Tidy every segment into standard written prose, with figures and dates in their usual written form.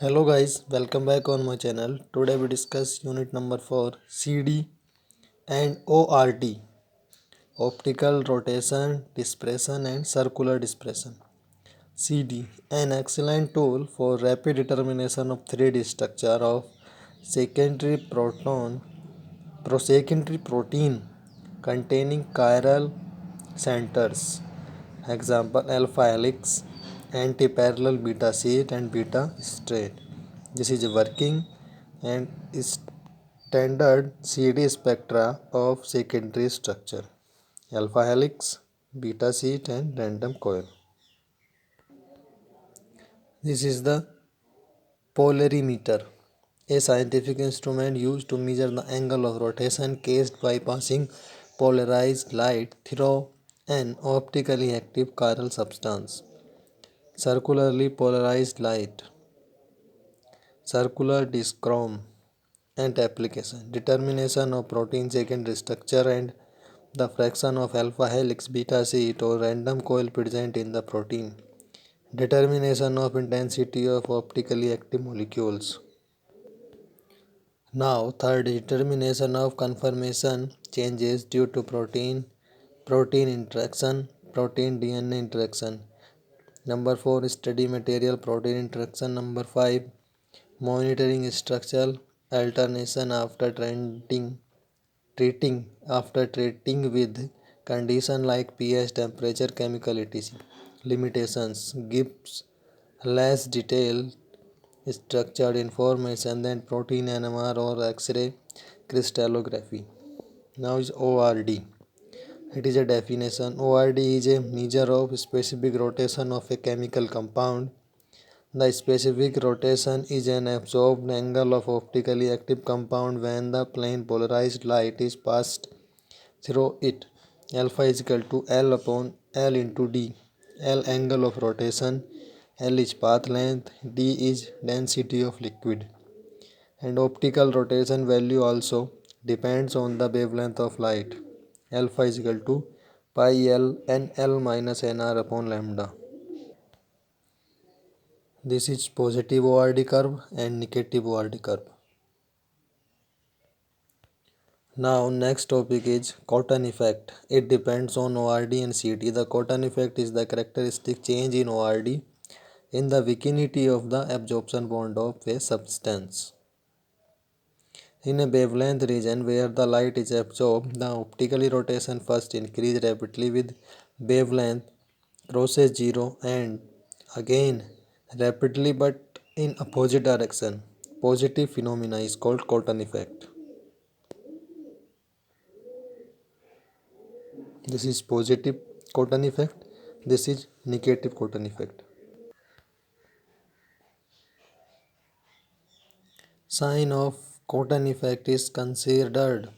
Hello guys, welcome back on my channel. Today we discuss unit number 4 CD and ORD, optical rotation, dispersion and circular dispersion. CD, an excellent tool for rapid determination of 3D structure of secondary secondary protein containing chiral centers. Example alpha helix, anti-parallel beta sheet and beta straight. This is working and standard CD spectra of secondary structure. Alpha helix, beta sheet and random coil. This is the polarimeter, a scientific instrument used to measure the angle of rotation caused by passing polarized light through an optically active chiral substance. Circularly polarized light, circular dischrom and application, determination of protein secondary structure and the fraction of alpha helix, beta sheet or random coil present in the protein, determination of intensity of optically active molecules. Now, third, determination of conformation changes due to protein interaction, protein DNA interaction. Number 4, study material protein interaction. Number 5, monitoring structural alternation after treating with condition like pH, temperature, chemical etc. Limitations gives less detailed structured information than protein NMR or X-ray crystallography. Now is ORD. It is a definition. ORD is a measure of specific rotation of a chemical compound. The specific rotation is an absorbed angle of optically active compound when the plane polarized light is passed through it. Alpha is equal to L upon L into D. L angle of rotation, L is path length, D is density of liquid. And optical rotation value also depends on the wavelength of light. Alpha is equal to pi L n L minus nr upon lambda. This is positive ORD curve and negative ORD curve. Now next topic is Cotton effect. It depends on ORD and CD. The Cotton effect is the characteristic change in ORD in the vicinity of the absorption bond of a substance. In a wavelength region where the light is absorbed, the optical rotation first increases rapidly with wavelength crosses zero and again rapidly but in opposite direction. Positive phenomena is called Cotton effect. This is positive Cotton effect. This is negative Cotton effect. Sign of Cotton effect is considered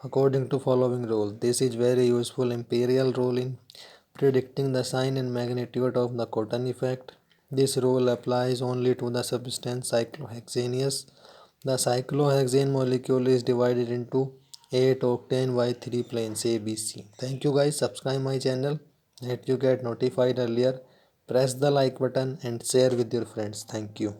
according to following rule. This is very useful imperial rule in predicting the sign and magnitude of the Cotton effect. This rule applies only to the substance cyclohexaneous. The cyclohexane molecule is divided into 8 octane by 3 planes A, B, C. Thank you guys. Subscribe my channel that you get notified earlier. Press the like button and share with your friends. Thank you.